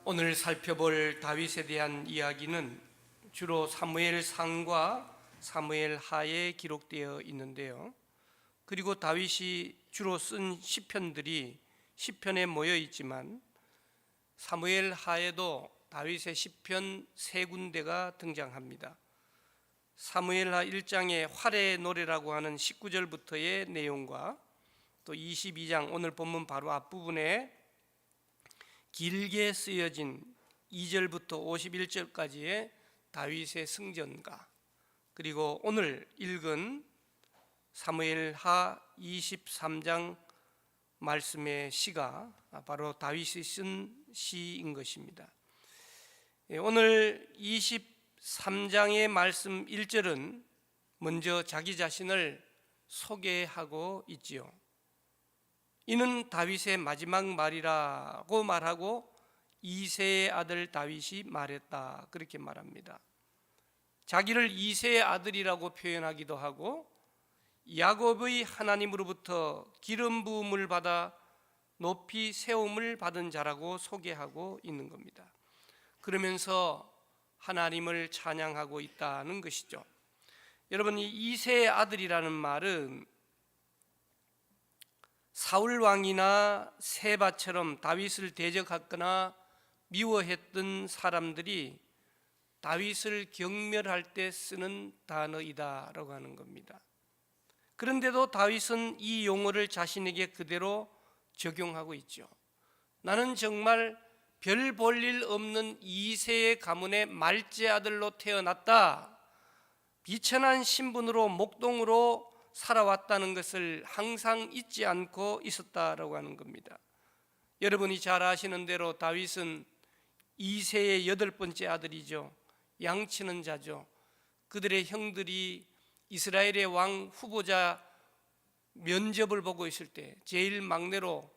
오늘 살펴볼 다윗에 대한 이야기는 주로 사무엘상과 사무엘하에 기록되어 있는데요. 그리고 다윗이 주로 쓴 시편들이 시편에 모여 있지만 사무엘하에도 다윗의 시편 세 군데가 등장합니다. 사무엘하 1장의 활의 노래라고 하는 19절부터의 내용과 또 22장 오늘 본문 바로 앞부분에 길게 쓰여진 2절부터 51절까지의 다윗의 승전가, 그리고 오늘 읽은 사무엘하 23장 말씀의 시가 바로 다윗이 쓴 시인 것입니다. 오늘 23장의 말씀 1절은 먼저 자기 자신을 소개하고 있지요. 이는 다윗의 마지막 말이라고 말하고 이새의 아들 다윗이 말했다, 그렇게 말합니다. 자기를 이새의 아들이라고 표현하기도 하고 야곱의 하나님으로부터 기름 부음을 받아 높이 세움을 받은 자라고 소개하고 있는 겁니다. 그러면서 하나님을 찬양하고 있다는 것이죠. 여러분, 이 이새의 아들이라는 말은 사울 왕이나 세바처럼 다윗을 대적하거나 미워했던 사람들이 다윗을 경멸할 때 쓰는 단어이다라고 하는 겁니다. 그런데도 다윗은 이 용어를 자신에게 그대로 적용하고 있죠. 나는 정말 별 볼 일 없는 이새의 가문의 말째 아들로 태어났다, 비천한 신분으로 목동으로 살아왔다는 것을 항상 잊지 않고 있었다라고 하는 겁니다. 여러분이 잘 아시는 대로 다윗은 이새의 8번째 아들이죠. 양치는 자죠. 그들의 형들이 이스라엘의 왕 후보자 면접을 보고 있을 때 제일 막내로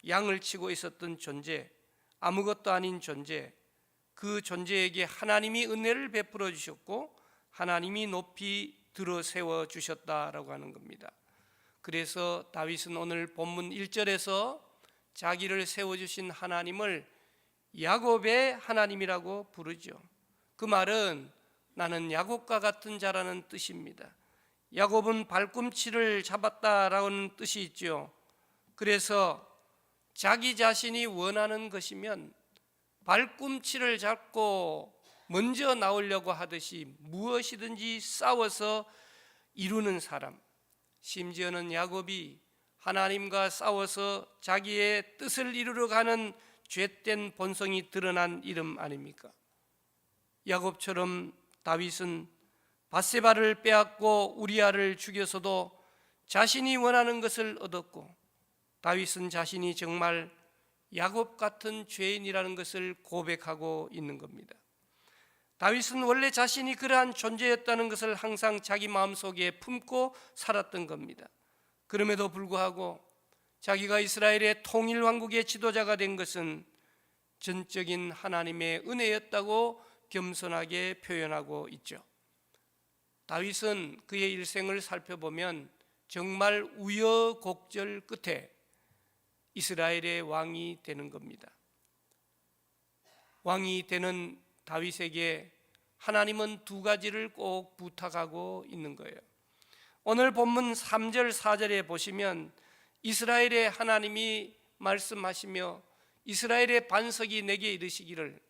양을 치고 있었던 존재, 아무것도 아닌 존재, 그 존재에게 하나님이 은혜를 베풀어 주셨고 하나님이 높이 들어 세워 주셨다라고 하는 겁니다. 그래서 다윗은 오늘 본문 1절에서 자기를 세워주신 하나님을 야곱의 하나님이라고 부르죠. 그 말은 나는 야곱과 같은 자라는 뜻입니다. 야곱은 발꿈치를 잡았다라는 뜻이 있죠. 그래서 자기 자신이 원하는 것이면 발꿈치를 잡고 먼저 나오려고 하듯이 무엇이든지 싸워서 이루는 사람, 심지어는 야곱이 하나님과 싸워서 자기의 뜻을 이루러 가는 죄된 본성이 드러난 이름 아닙니까? 야곱처럼 다윗은 밧세바를 빼앗고 우리아를 죽여서도 자신이 원하는 것을 얻었고, 다윗은 자신이 정말 야곱 같은 죄인이라는 것을 고백하고 있는 겁니다. 다윗은 원래 자신이 그러한 존재였다는 것을 항상 자기 마음속에 품고 살았던 겁니다. 그럼에도 불구하고 자기가 이스라엘의 통일왕국의 지도자가 된 것은 전적인 하나님의 은혜였다고 겸손하게 표현하고 있죠. 다윗은 그의 일생을 살펴보면 정말 우여곡절 끝에 이스라엘의 왕이 되는 겁니다. 왕이 되는 다윗에게 하나님은 두 가지를 꼭 부탁하고 있는 거예요. 오늘 본문 3절 4절에 보시면 이스라엘의 하나님이 말씀하시며 이스라엘의 반석이 내게 이르시기를,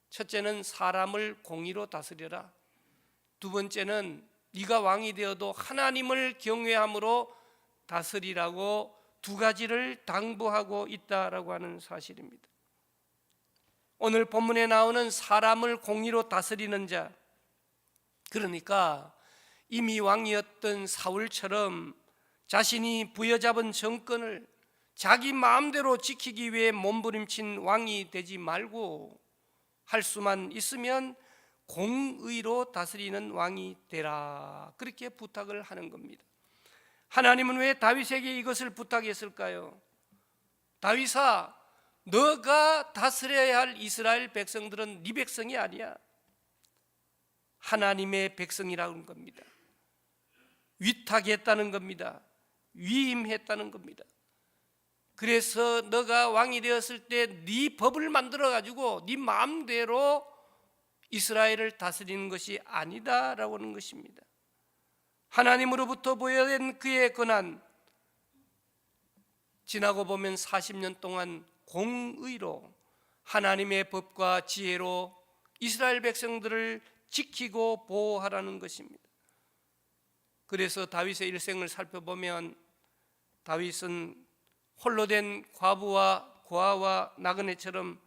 첫째는 사람을 공의로 다스려라, 두 번째는 네가 왕이 되어도 하나님을 경외함으로 다스리라고 두 가지를 당부하고 있다라고 하는 사실입니다. 오늘 본문에 나오는 사람을 공의로 다스리는 자, 그러니까 이미 왕이었던 사울처럼 자신이 부여잡은 정권을 자기 마음대로 지키기 위해 몸부림친 왕이 되지 말고 할 수만 있으면 공의로 다스리는 왕이 되라, 그렇게 부탁을 하는 겁니다. 하나님은 왜 다윗에게 이것을 부탁했을까요? 다윗아, 너가 다스려야 할 이스라엘 백성들은 네 백성이 아니야. 하나님의 백성이라는 겁니다. 위탁했다는 겁니다. 위임했다는 겁니다. 그래서 너가 왕이 되었을 때 네 법을 만들어 가지고 네 마음대로 이스라엘을 다스리는 것이 아니다라고 하는 것입니다. 하나님으로부터 보여된 그의 권한, 지나고 보면 40년 동안 공의로 하나님의 법과 지혜로 이스라엘 백성들을 지키고 보호하라는 것입니다. 그래서 다윗의 일생을 살펴보면 다윗은 홀로 된 과부와 고아와 나그네처럼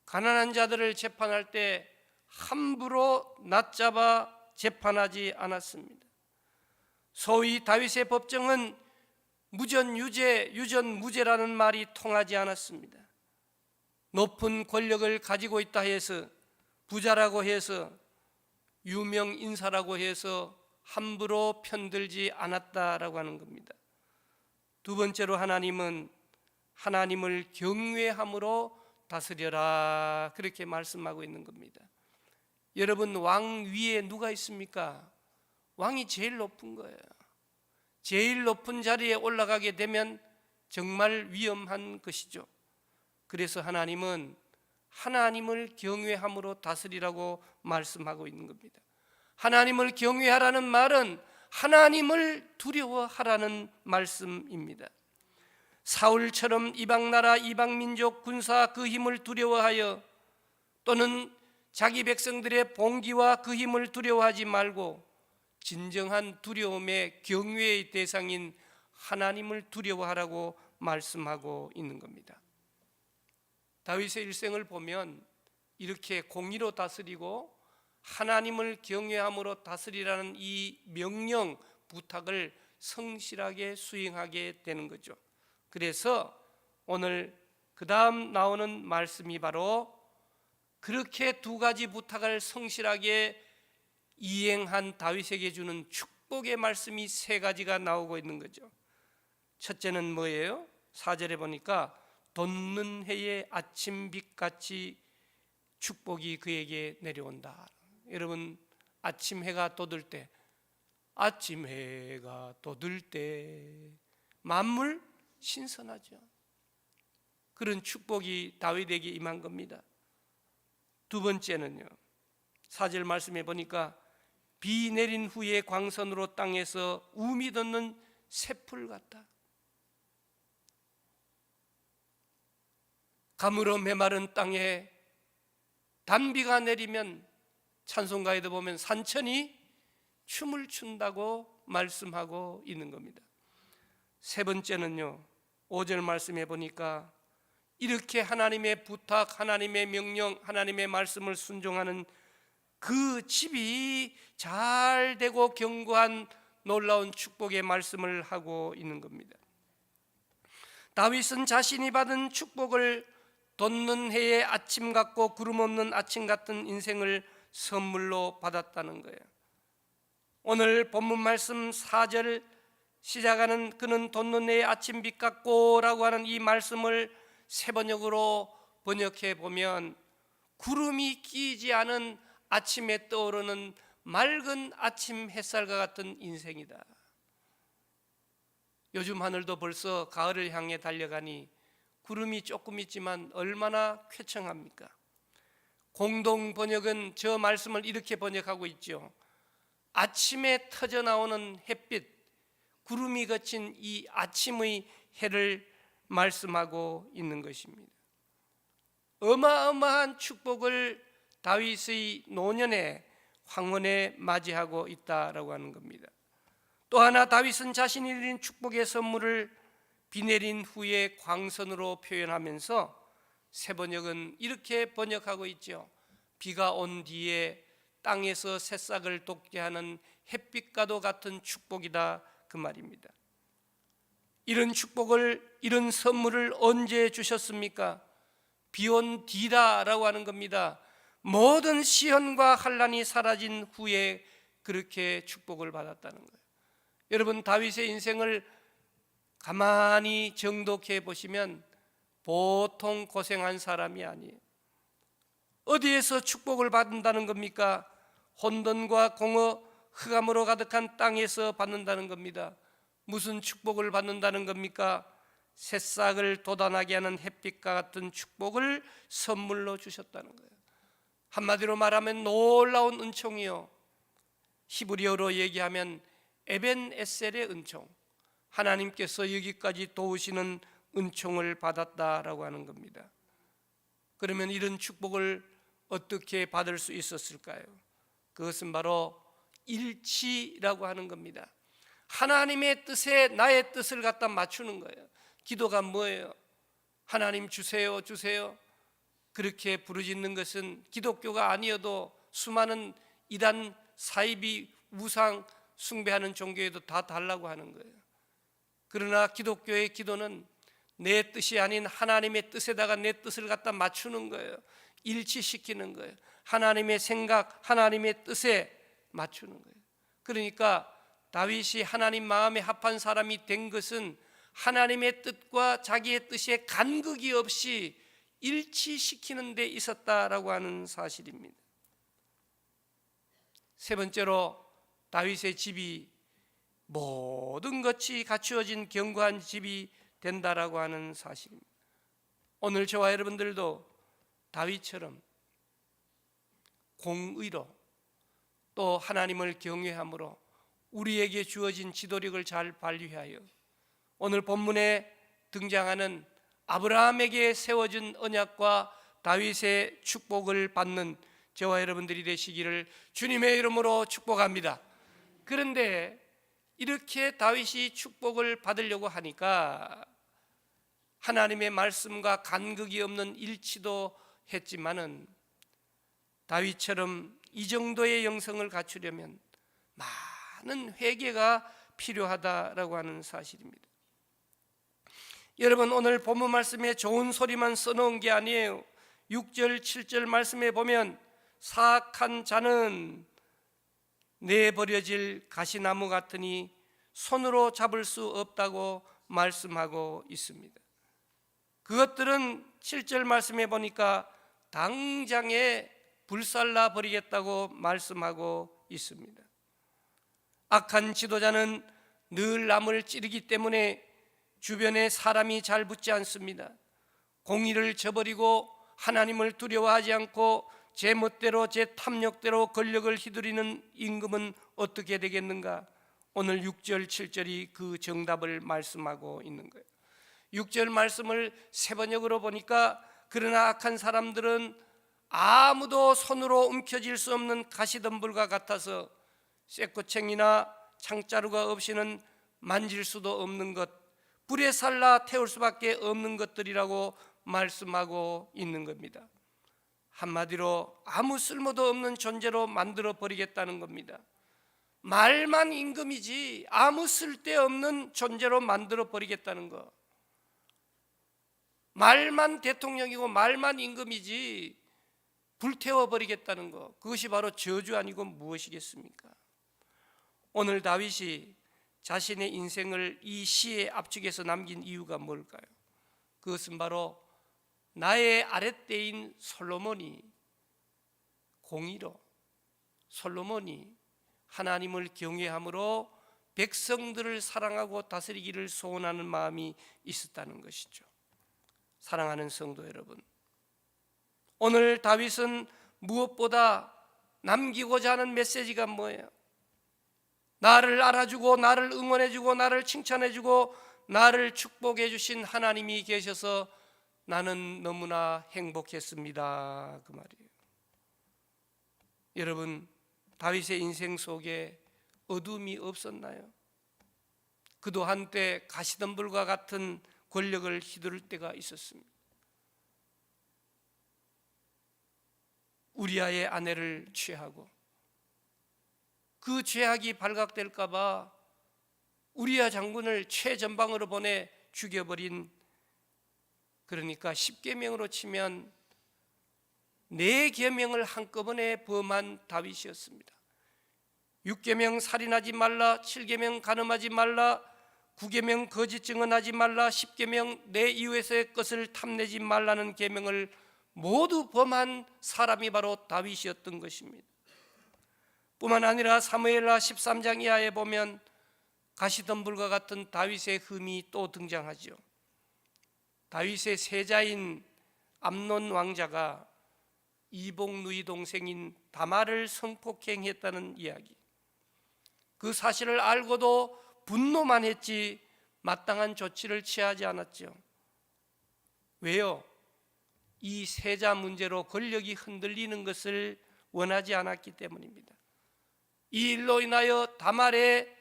가난한 자들을 재판할 때 함부로 낮잡아 재판하지 않았습니다. 소위 다윗의 법정은 무전유죄, 유전무죄라는 말이 통하지 않았습니다. 높은 권력을 가지고 있다 해서, 부자라고 해서, 유명 인사라고 해서 함부로 편들지 않았다라고 하는 겁니다. 두 번째로 하나님은 하나님을 경외함으로 다스려라, 그렇게 말씀하고 있는 겁니다. 여러분, 왕 위에 누가 있습니까? 왕이 제일 높은 거예요. 제일 높은 자리에 올라가게 되면 정말 위험한 것이죠. 그래서 하나님은 하나님을 경외함으로 다스리라고 말씀하고 있는 겁니다. 하나님을 경외하라는 말은 하나님을 두려워하라는 말씀입니다. 사울처럼 이방나라, 이방민족, 군사 그 힘을 두려워하여, 또는 자기 백성들의 봉기와 그 힘을 두려워하지 말고 진정한 두려움의 경외의 대상인 하나님을 두려워하라고 말씀하고 있는 겁니다. 다윗의 일생을 보면 이렇게 공의로 다스리고 하나님을 경외함으로 다스리라는 이 명령, 부탁을 성실하게 수행하게 되는 거죠. 그래서 오늘 그 다음 나오는 말씀이 바로 그렇게 두 가지 부탁을 성실하게 이행한 다윗에게 주는 축복의 말씀이 세 가지가 나오고 있는 거죠. 첫째는 뭐예요? 4절에 보니까 돋는 해의 아침빛같이 축복이 그에게 내려온다. 여러분, 아침 해가 돋을 때, 아침 해가 돋을 때 만물 신선하죠. 그런 축복이 다윗에게 임한 겁니다. 두 번째는요, 4절 말씀해 보니까 비 내린 후에 광선으로 땅에서 우미 돋는 새풀 같다. 가물어 메마른 땅에 단비가 내리면 찬송가에도 보면 산천이 춤을 춘다고 말씀하고 있는 겁니다. 세 번째는요, 5절 말씀해 보니까 이렇게 하나님의 부탁, 하나님의 명령, 하나님의 말씀을 순종하는 그 집이 잘 되고 견고한 놀라운 축복의 말씀을 하고 있는 겁니다. 다윗은 자신이 받은 축복을 돋는 해의 아침 같고 구름 없는 아침 같은 인생을 선물로 받았다는 거예요. 오늘 본문 말씀 4절 시작하는 그는 돋는 해의 아침빛 같고 라고 하는 이 말씀을 세번역으로 번역해 보면 구름이 끼지 않은 아침에 떠오르는 맑은 아침 햇살과 같은 인생이다. 요즘 하늘도 벌써 가을을 향해 달려가니 구름이 조금 있지만 얼마나 쾌청합니까? 공동 번역은 저 말씀을 이렇게 번역하고 있죠. 아침에 터져 나오는 햇빛, 구름이 거친 이 아침의 해를 말씀하고 있는 것입니다. 어마어마한 축복을 다윗의 노년에 황혼에 맞이하고 있다라고 하는 겁니다. 또 하나 다윗은 자신이 드린 축복의 선물을 비 내린 후에 광선으로 표현하면서 세번역은 이렇게 번역하고 있죠. 비가 온 뒤에 땅에서 새싹을 돋게 하는 햇빛과도 같은 축복이다, 그 말입니다. 이런 축복을, 이런 선물을 언제 주셨습니까? 비온 뒤다라고 하는 겁니다. 모든 시련과 환난이 사라진 후에 그렇게 축복을 받았다는 거예요. 여러분, 다윗의 인생을 가만히 정독해 보시면 보통 고생한 사람이 아니에요. 어디에서 축복을 받는다는 겁니까? 혼돈과 공허, 흑암으로 가득한 땅에서 받는다는 겁니다. 무슨 축복을 받는다는 겁니까? 새싹을 돋아나게 하는 햇빛과 같은 축복을 선물로 주셨다는 거예요. 한마디로 말하면 놀라운 은총이요, 히브리어로 얘기하면 에벤 에셀의 은총, 하나님께서 여기까지 도우시는 은총을 받았다라고 하는 겁니다. 그러면 이런 축복을 어떻게 받을 수 있었을까요? 그것은 바로 일치라고 하는 겁니다. 하나님의 뜻에 나의 뜻을 갖다 맞추는 거예요. 기도가 뭐예요? 하나님 주세요, 주세요. 그렇게 부르짖는 것은 기독교가 아니어도 수많은 이단, 사이비, 우상 숭배하는 종교에도 다 달라고 하는 거예요. 그러나 기독교의 기도는 내 뜻이 아닌 하나님의 뜻에다가 내 뜻을 갖다 맞추는 거예요. 일치시키는 거예요. 하나님의 생각, 하나님의 뜻에 맞추는 거예요. 그러니까 다윗이 하나님 마음에 합한 사람이 된 것은 하나님의 뜻과 자기의 뜻에 간극이 없이 일치시키는 데 있었다라고 하는 사실입니다. 세 번째로, 다윗의 집이 모든 것이 갖추어진 견고한 집이 된다라고 하는 사실입니다. 오늘 저와 여러분들도 다윗처럼 공의로 또 하나님을 경외함으로 우리에게 주어진 지도력을 잘 발휘하여 오늘 본문에 등장하는 아브라함에게 세워진 언약과 다윗의 축복을 받는 저와 여러분들이 되시기를 주님의 이름으로 축복합니다. 그런데 이렇게 다윗이 축복을 받으려고 하니까 하나님의 말씀과 간극이 없는 일치도 했지만은 다윗처럼 이 정도의 영성을 갖추려면 많은 회개가 필요하다라고 하는 사실입니다. 여러분, 오늘 본문 말씀에 좋은 소리만 써놓은 게 아니에요. 6절 7절 말씀에 보면 사악한 자는 내버려질 가시나무 같으니 손으로 잡을 수 없다고 말씀하고 있습니다. 그것들은 7절 말씀에 보니까 당장에 불살라 버리겠다고 말씀하고 있습니다. 악한 지도자는 늘 남을 찌르기 때문에 주변에 사람이 잘 붙지 않습니다. 공의를 저버리고 하나님을 두려워하지 않고 제 멋대로 제 탐욕대로 권력을 휘두르는 임금은 어떻게 되겠는가? 오늘 6절 7절이 그 정답을 말씀하고 있는 거예요. 6절 말씀을 세번역으로 보니까 그러나 악한 사람들은 아무도 손으로 움켜쥘 수 없는 가시덤불과 같아서 쇠꼬챙이나 창자루가 없이는 만질 수도 없는 것, 불에 살라 태울 수밖에 없는 것들이라고 말씀하고 있는 겁니다. 한마디로 아무 쓸모도 없는 존재로 만들어 버리겠다는 겁니다. 말만 임금이지 아무 쓸데없는 존재로 만들어 버리겠다는 거. 말만 대통령이고 말만 임금이지 불태워 버리겠다는 거. 그것이 바로 저주 아니고 무엇이겠습니까? 오늘 다윗이 자신의 인생을 이 시의 압축해서 남긴 이유가 뭘까요? 그것은 바로 나의 아랫대인 솔로몬이 공의로, 솔로몬이 하나님을 경외함으로 백성들을 사랑하고 다스리기를 소원하는 마음이 있었다는 것이죠. 사랑하는 성도 여러분, 오늘 다윗은 무엇보다 남기고자 하는 메시지가 뭐예요? 나를 알아주고 나를 응원해주고 나를 칭찬해주고 나를 축복해 주신 하나님이 계셔서 나는 너무나 행복했습니다, 그 말이에요. 여러분, 다윗의 인생 속에 어둠이 없었나요? 그도 한때 가시덤불과 같은 권력을 휘두를 때가 있었습니다. 우리아의 아내를 취하고 그 죄악이 발각될까 봐 우리아 장군을 최전방으로 보내 죽여버린, 그러니까 10계명으로 치면 4계명을 한꺼번에 범한 다윗이었습니다. 6계명 살인하지 말라, 7계명 간음하지 말라, 9계명 거짓 증언하지 말라, 10계명 내 이웃의 것을 탐내지 말라는 계명을 모두 범한 사람이 바로 다윗이었던 것입니다. 뿐만 아니라 사무엘하 13장 이하에 보면 가시덤불과 같은 다윗의 흠이 또 등장하죠. 다윗의 세자인 암논 왕자가 이복 누이 동생인 다말을 성폭행했다는 이야기. 그 사실을 알고도 분노만 했지 마땅한 조치를 취하지 않았죠. 왜요? 이 세자 문제로 권력이 흔들리는 것을 원하지 않았기 때문입니다. 이 일로 인하여 다말의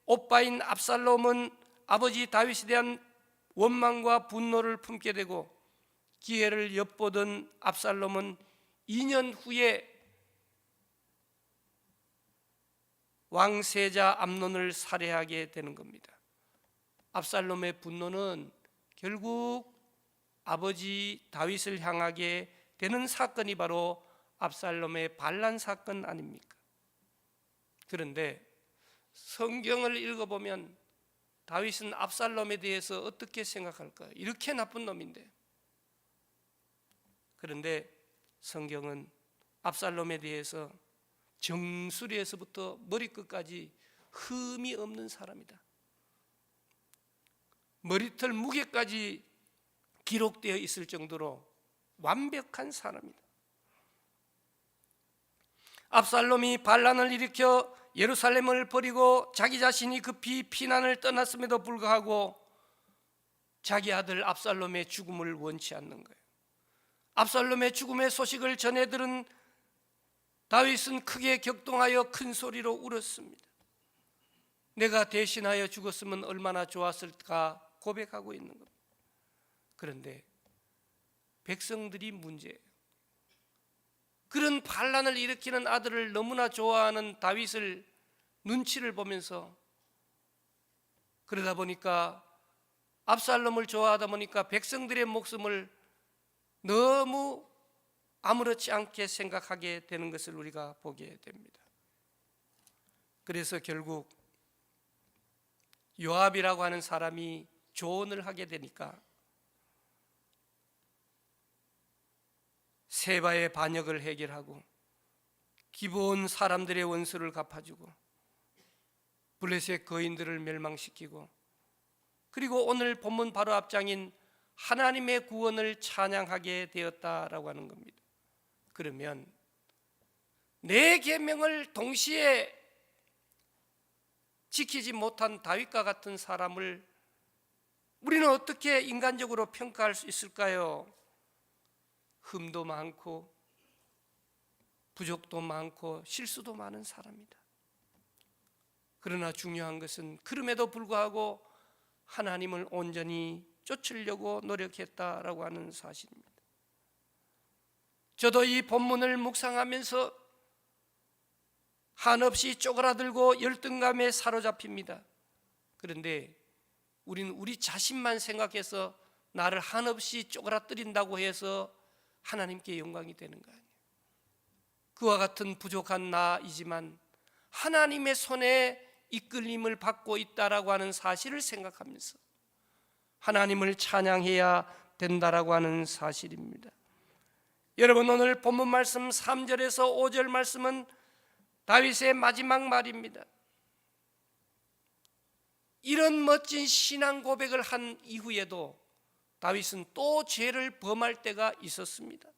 오빠인 압살롬은 아버지 다윗에 대한 원망과 분노를 품게 되고, 기회를 엿보던 압살롬은 2년 후에 왕세자 암논을 살해하게 되는 겁니다. 압살롬의 분노는 결국 아버지 다윗을 향하게 되는 사건이 바로 압살롬의 반란 사건 아닙니까? 그런데 성경을 읽어보면 다윗은 압살롬에 대해서 어떻게 생각할까요? 이렇게 나쁜 놈인데. 그런데 성경은 압살롬에 대해서 정수리에서부터 머리끝까지 흠이 없는 사람이다, 머리털 무게까지 기록되어 있을 정도로 완벽한 사람이다. 압살롬이 반란을 일으켜 예루살렘을 버리고 자기 자신이 급히 피난을 떠났음에도 불구하고 자기 아들 압살롬의 죽음을 원치 않는 거예요. 압살롬의 죽음의 소식을 전해 들은 다윗은 크게 격동하여 큰 소리로 울었습니다. 내가 대신하여 죽었으면 얼마나 좋았을까 고백하고 있는 겁니다. 그런데 백성들이 문제예요. 그런 반란을 일으키는 아들을 너무나 좋아하는 다윗을 눈치를 보면서, 그러다 보니까 압살롬을 좋아하다 보니까 백성들의 목숨을 너무 아무렇지 않게 생각하게 되는 것을 우리가 보게 됩니다. 그래서 결국 요압이라고 하는 사람이 조언을 하게 되니까 세바의 반역을 해결하고 기브온 사람들의 원수를 갚아주고 블레셋 거인들을 멸망시키고, 그리고 오늘 본문 바로 앞장인 하나님의 구원을 찬양하게 되었다라고 하는 겁니다. 그러면 네 계명을 동시에 지키지 못한 다윗과 같은 사람을 우리는 어떻게 인간적으로 평가할 수 있을까요? 흠도 많고 부족도 많고 실수도 많은 사람이다. 그러나 중요한 것은 그럼에도 불구하고 하나님을 온전히 쫓으려고 노력했다라고 하는 사실입니다. 저도 이 본문을 묵상하면서 한없이 쪼그라들고 열등감에 사로잡힙니다. 그런데 우리는 우리 자신만 생각해서 나를 한없이 쪼그라뜨린다고 해서 하나님께 영광이 되는 거 아니에요. 그와 같은 부족한 나이지만 하나님의 손에 이끌림을 받고 있다라고 하는 사실을 생각하면서 하나님을 찬양해야 된다라고 하는 사실입니다. 여러분, 오늘 본문 말씀 3절에서 5절 말씀은 다윗의 마지막 말입니다. 이런 멋진 신앙 고백을 한 이후에도 다윗은 또 죄를 범할 때가 있었습니다.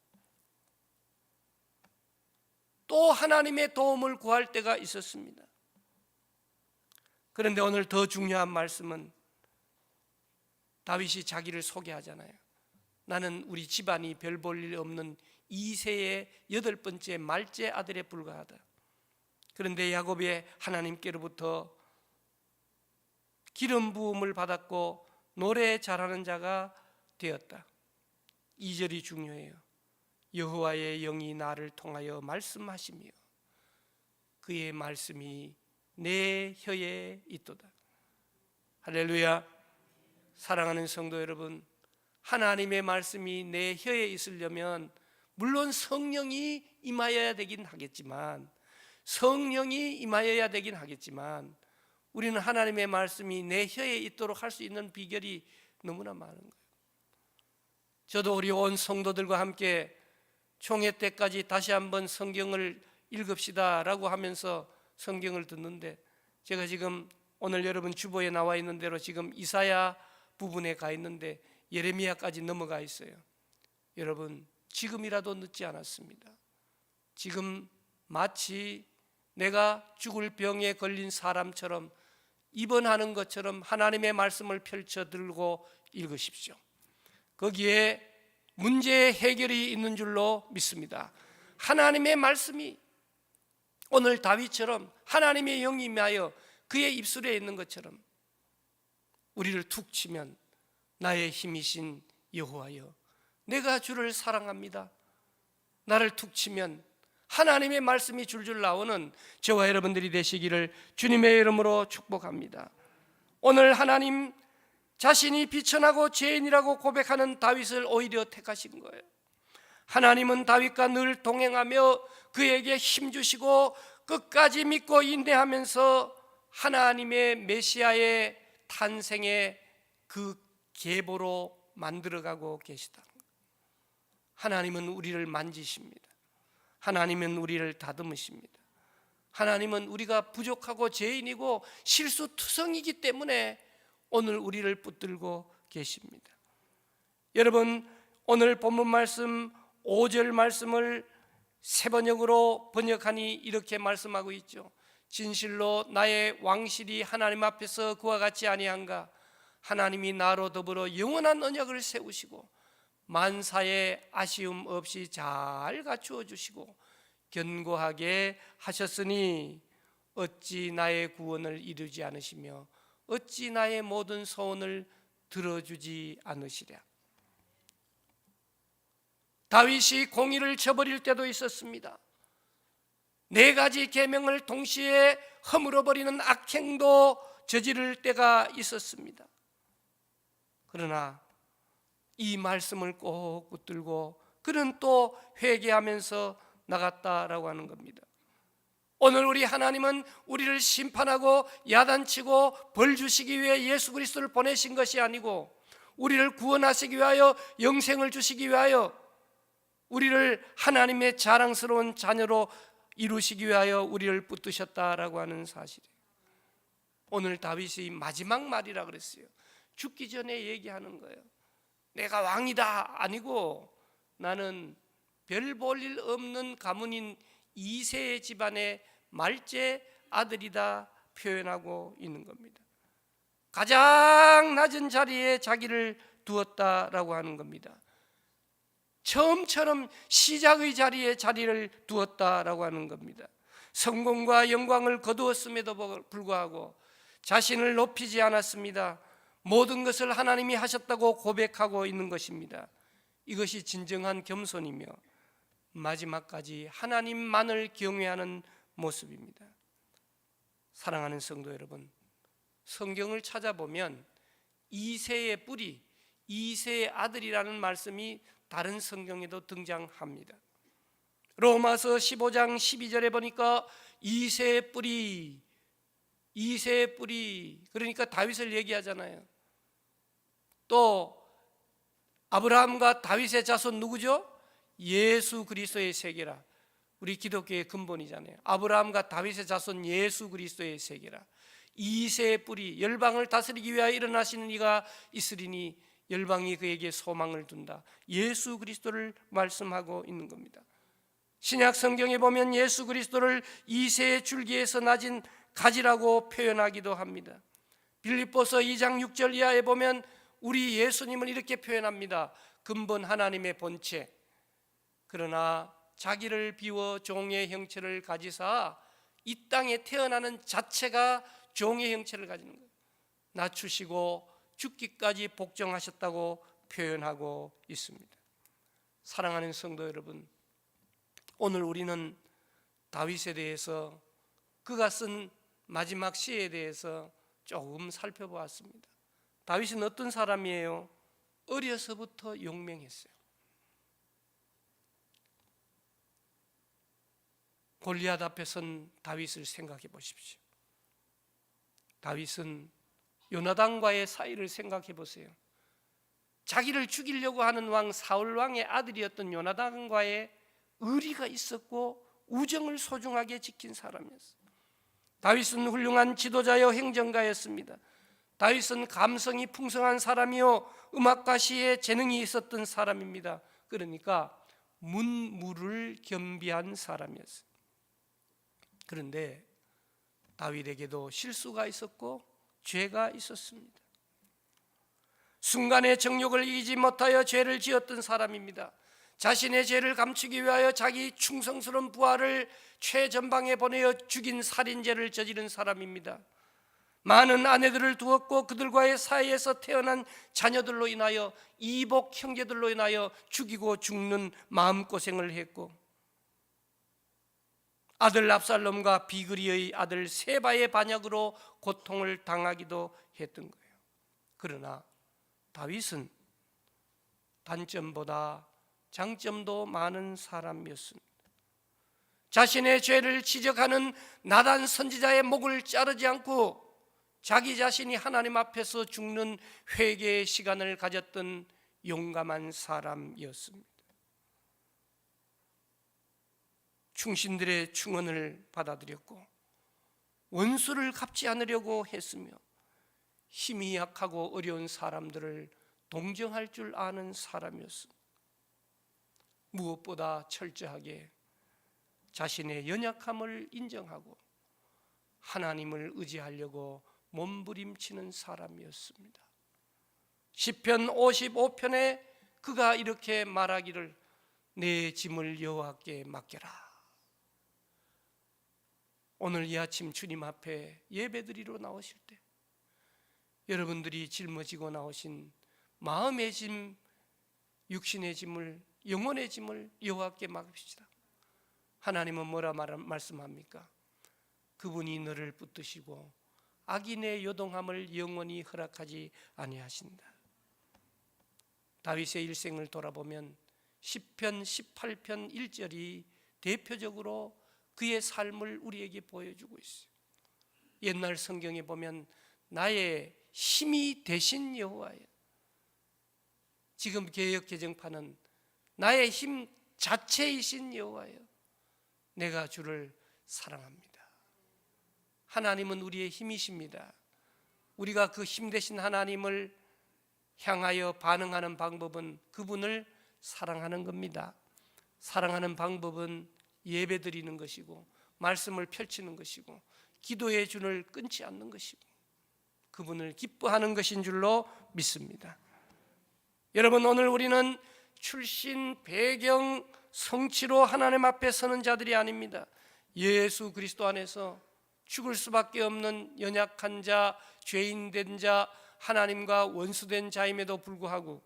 또 하나님의 도움을 구할 때가 있었습니다. 그런데 오늘 더 중요한 말씀은 다윗이 자기를 소개하잖아요. 나는 우리 집안이 별 볼 일 없는 이새의 8번째 말째 아들에 불과하다. 그런데 야곱의 하나님께로부터 기름 부음을 받았고 노래 잘하는 자가 되었다. 2절이 중요해요. 여호와의 영이 나를 통하여 말씀하시며 그의 말씀이 내 혀에 있도다. 할렐루야. 사랑하는 성도 여러분, 하나님의 말씀이 내 혀에 있으려면 물론 성령이 임하여야 되긴 하겠지만 우리는 하나님의 말씀이 내 혀에 있도록 할 수 있는 비결이 너무나 많은 거예요. 저도 우리 온 성도들과 함께 총회 때까지 다시 한번 성경을 읽읍시다 라고 하면서 성경을 듣는데, 제가 지금 오늘 여러분 주보에 나와 있는 대로 지금 이사야 부분에 가 있는데 예레미야까지 넘어가 있어요. 여러분, 지금이라도 늦지 않았습니다. 지금 마치 내가 죽을 병에 걸린 사람처럼 입원하는 것처럼 하나님의 말씀을 펼쳐 들고 읽으십시오. 거기에 문제의 해결이 있는 줄로 믿습니다. 하나님의 말씀이 오늘 다윗처럼 하나님의 영이 임하여 그의 입술에 있는 것처럼 우리를 툭 치면 나의 힘이신 여호와여, 내가 주를 사랑합니다. 나를 툭 치면 하나님의 말씀이 줄줄 나오는 저와 여러분들이 되시기를 주님의 이름으로 축복합니다. 오늘 하나님 자신이 비천하고 죄인이라고 고백하는 다윗을 오히려 택하신 거예요. 하나님은 다윗과 늘 동행하며 그에게 힘주시고 끝까지 믿고 인내하면서 하나님의 메시아의 탄생의 그 계보로 만들어가고 계시다. 하나님은 우리를 만지십니다. 하나님은 우리를 다듬으십니다. 하나님은 우리가 부족하고 죄인이고 실수투성이기 때문에 오늘 우리를 붙들고 계십니다. 여러분, 오늘 본문 말씀 5절 말씀을 세번역으로 번역하니 이렇게 말씀하고 있죠. 진실로 나의 왕실이 하나님 앞에서 그와 같지 아니한가. 하나님이 나로 더불어 영원한 언약을 세우시고 만사에 아쉬움 없이 잘 갖추어 주시고 견고하게 하셨으니 어찌 나의 구원을 이루지 않으시며 어찌 나의 모든 소원을 들어주지 않으시랴. 다윗이 공의를 저버릴 때도 있었습니다. 4가지 계명을 동시에 허물어버리는 악행도 저지를 때가 있었습니다. 그러나 이 말씀을 꼭 붙들고 그는 또 회개하면서 나갔다라고 하는 겁니다. 오늘 우리 하나님은 우리를 심판하고 야단치고 벌 주시기 위해 예수 그리스도를 보내신 것이 아니고 우리를 구원하시기 위하여 영생을 주시기 위하여 우리를 하나님의 자랑스러운 자녀로 이루시기 위하여 우리를 붙드셨다라고 하는 사실이에요. 오늘 다윗이 마지막 말이라 그랬어요. 죽기 전에 얘기하는 거예요. 내가 왕이다 아니고 나는 별 볼 일 없는 가문인 이새의 집안의 말째 아들이다 표현하고 있는 겁니다. 가장 낮은 자리에 자기를 두었다라고 하는 겁니다. 처음처럼 시작의 자리에 자리를 두었다라고 하는 겁니다. 성공과 영광을 거두었음에도 불구하고 자신을 높이지 않았습니다. 모든 것을 하나님이 하셨다고 고백하고 있는 것입니다. 이것이 진정한 겸손이며 마지막까지 하나님만을 경외하는 모습입니다. 사랑하는 성도 여러분, 성경을 찾아보면 이새의 뿌리, 이새의 아들이라는 말씀이 다른 성경에도 등장합니다. 로마서 15장 12절에 보니까 이새의 뿌리, 이새의 뿌리, 그러니까 다윗을 얘기하잖아요. 또 아브라함과 다윗의 자손 누구죠? 예수 그리스도의 세계라. 우리 기독교의 근본이잖아요. 아브라함과 다윗의 자손 예수 그리스도의 세계라. 이새의 뿌리, 열방을 다스리기 위하여 일어나시는 이가 있으리니 열방이 그에게 소망을 둔다. 예수 그리스도를 말씀하고 있는 겁니다. 신약 성경에 보면 예수 그리스도를 이새의 줄기에서 낮은 가지라고 표현하기도 합니다. 빌립보서 2장 6절 이하에 보면 우리 예수님은 이렇게 표현합니다. 근본 하나님의 본체, 그러나 자기를 비워 종의 형체를 가지사 이 땅에 태어나는 자체가 종의 형체를 가지는 거예요. 낮추시고 죽기까지 복종하셨다고 표현하고 있습니다. 사랑하는 성도 여러분, 오늘 우리는 다윗에 대해서, 그가 쓴 마지막 시에 대해서 조금 살펴보았습니다. 다윗은 어떤 사람이에요? 어려서부터 용맹했어요. 골리앗 앞에 선 다윗을 생각해 보십시오. 다윗은 요나단과의 사이를 생각해 보세요. 자기를 죽이려고 하는 왕 사울 왕의 아들이었던 요나단과의 의리가 있었고 우정을 소중하게 지킨 사람이었어요. 다윗은 훌륭한 지도자여 행정가였습니다. 다윗은 감성이 풍성한 사람이요 음악과 시에 재능이 있었던 사람입니다. 그러니까 문무를 겸비한 사람이었어요. 그런데 다윗에게도 실수가 있었고 죄가 있었습니다. 순간의 정욕을 이기지 못하여 죄를 지었던 사람입니다. 자신의 죄를 감추기 위하여 자기 충성스러운 부하를 최전방에 보내어 죽인 살인죄를 저지른 사람입니다. 많은 아내들을 두었고 그들과의 사이에서 태어난 자녀들로 인하여 이복 형제들로 인하여 죽이고 죽는 마음고생을 했고, 아들 압살롬과 비그리의 아들 세바의 반역으로 고통을 당하기도 했던 거예요. 그러나 다윗은 단점보다 장점도 많은 사람이었습니다. 자신의 죄를 지적하는 나단 선지자의 목을 자르지 않고 자기 자신이 하나님 앞에서 죽는 회개의 시간을 가졌던 용감한 사람이었습니다. 충신들의 충언을 받아들였고 원수를 갚지 않으려고 했으며 힘이 약하고 어려운 사람들을 동정할 줄 아는 사람이었습니다. 무엇보다 철저하게 자신의 연약함을 인정하고 하나님을 의지하려고 몸부림치는 사람이었습니다. 시편 55편에 그가 이렇게 말하기를 내 짐을 여호와께 맡겨라. 오늘 이 아침 주님 앞에 예배드리러 나오실 때 여러분들이 짊어지고 나오신 마음의 짐, 육신의 짐을, 영혼의 짐을 여호와께 맡깁시다. 하나님은 뭐라 말씀합니까? 그분이 너를 붙드시고 악인의 요동함을 영원히 허락하지 아니하신다. 다윗의 일생을 돌아보면 시편 18편 1절이 대표적으로 그의 삶을 우리에게 보여주고 있어요. 옛날 성경에 보면 나의 힘이 되신 여호와여, 지금 개역 개정판은 나의 힘 자체이신 여호와여, 내가 주를 사랑합니다. 하나님은 우리의 힘이십니다. 우리가 그 힘 되신 하나님을 향하여 반응하는 방법은 그분을 사랑하는 겁니다. 사랑하는 방법은 예배드리는 것이고 말씀을 펼치는 것이고 기도의 줄을 끊지 않는 것이고 그분을 기뻐하는 것인 줄로 믿습니다. 여러분, 오늘 우리는 출신, 배경, 성취로 하나님 앞에 서는 자들이 아닙니다. 예수 그리스도 안에서 죽을 수밖에 없는 연약한 자, 죄인된 자, 하나님과 원수된 자임에도 불구하고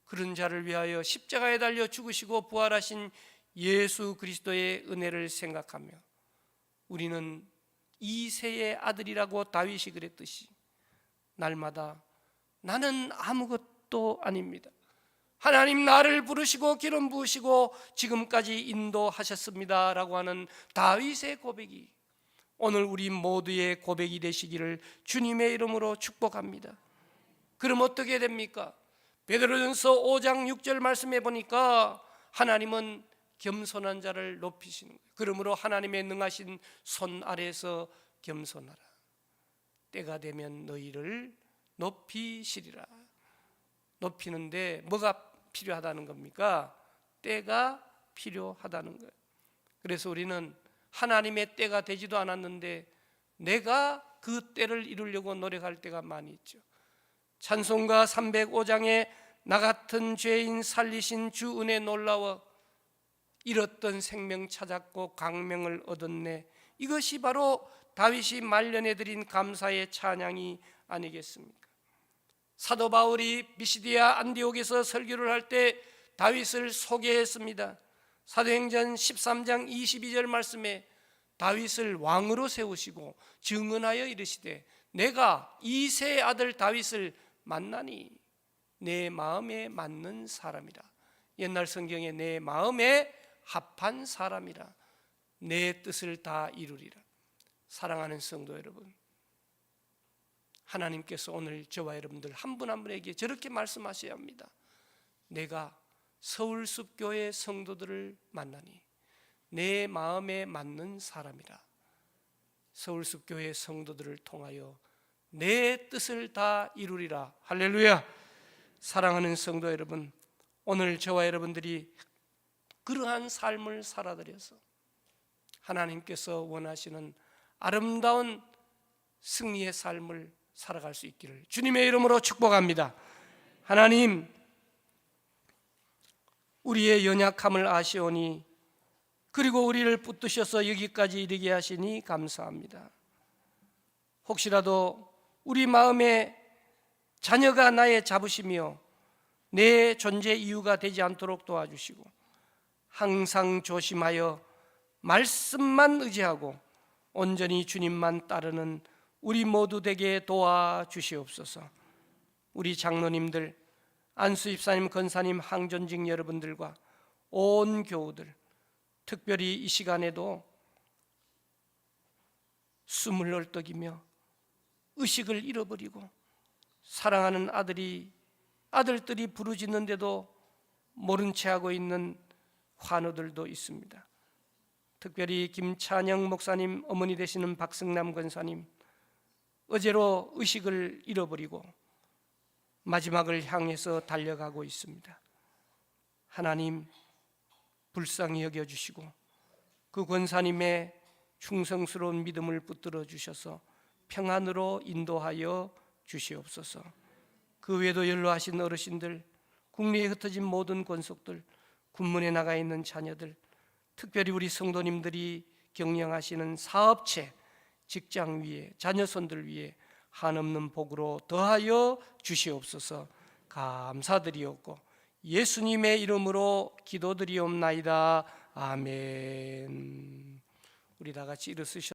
그런 자를 위하여 십자가에 달려 죽으시고 부활하신 예수 그리스도의 은혜를 생각하며 우리는 이새의 아들이라고 다윗이 그랬듯이 날마다 나는 아무것도 아닙니다, 하나님 나를 부르시고 기름 부으시고 지금까지 인도하셨습니다 라고 하는 다윗의 고백이 오늘 우리 모두의 고백이 되시기를 주님의 이름으로 축복합니다. 그럼 어떻게 됩니까? 베드로전서 5장 6절 말씀해 보니까 하나님은 겸손한 자를 높이시는 거예요. 그러므로 하나님의 능하신 손 아래에서 겸손하라. 때가 되면 너희를 높이시리라. 높이는데 뭐가 필요하다는 겁니까? 때가 필요하다는 거예요. 그래서 우리는 하나님의 때가 되지도 않았는데 내가 그 때를 이루려고 노력할 때가 많이 있죠. 찬송가 305장에 나 같은 죄인 살리신 주 은혜 놀라워 잃었던 생명 찾았고 강명을 얻었네. 이것이 바로 다윗이 말년에 드린 감사의 찬양이 아니겠습니까? 사도 바울이 미시디아 안디옥에서 설교를 할 때 다윗을 소개했습니다. 사도행전 13장 22절 말씀에 다윗을 왕으로 세우시고 증언하여 이르시되 내가 이새의 아들 다윗을 만나니 내 마음에 맞는 사람이라. 옛날 성경에 내 마음에 합한 사람이라. 내 뜻을 다 이루리라. 사랑하는 성도 여러분, 하나님께서 오늘 저와 여러분들 한 분 한 분에게 저렇게 말씀하셔야 합니다. 내가 서울숲교회 성도들을 만나니 내 마음에 맞는 사람이라. 서울숲교회 성도들을 통하여 내 뜻을 다 이루리라. 할렐루야. 사랑하는 성도 여러분, 오늘 저와 여러분들이 그러한 삶을 살아들여서 하나님께서 원하시는 아름다운 승리의 삶을 살아갈 수 있기를 주님의 이름으로 축복합니다. 하나님, 우리의 연약함을 아시오니 그리고 우리를 붙드셔서 여기까지 이르게 하시니 감사합니다. 혹시라도 우리 마음에 자녀가 나의 자부심이요 내 존재 이유가 되지 않도록 도와주시고 항상 조심하여 말씀만 의지하고 온전히 주님만 따르는 우리 모두 되게 도와주시옵소서. 우리 장로님들, 안수 집사님, 권사님, 항전직 여러분들과 온 교우들, 특별히 이 시간에도 숨을 얼떡이며 의식을 잃어버리고 사랑하는 아들들이 부르짖는데도 모른 채 하고 있는 환우들도 있습니다. 특별히 김찬영 목사님 어머니 되시는 박승남 권사님, 어제로 의식을 잃어버리고 마지막을 향해서 달려가고 있습니다. 하나님, 불쌍히 여겨주시고 그 권사님의 충성스러운 믿음을 붙들어 주셔서 평안으로 인도하여 주시옵소서. 그 외에도 연로하신 어르신들, 국내에 흩어진 모든 권속들, 군문에 나가 있는 자녀들, 특별히 우리 성도님들이 경영하시는 사업체, 직장 위에, 자녀손들 위에 한없는 복으로 더하여 주시옵소서. 감사드리옵고 예수님의 이름으로 기도드리옵나이다. 아멘. 우리 다 같이 일어서셔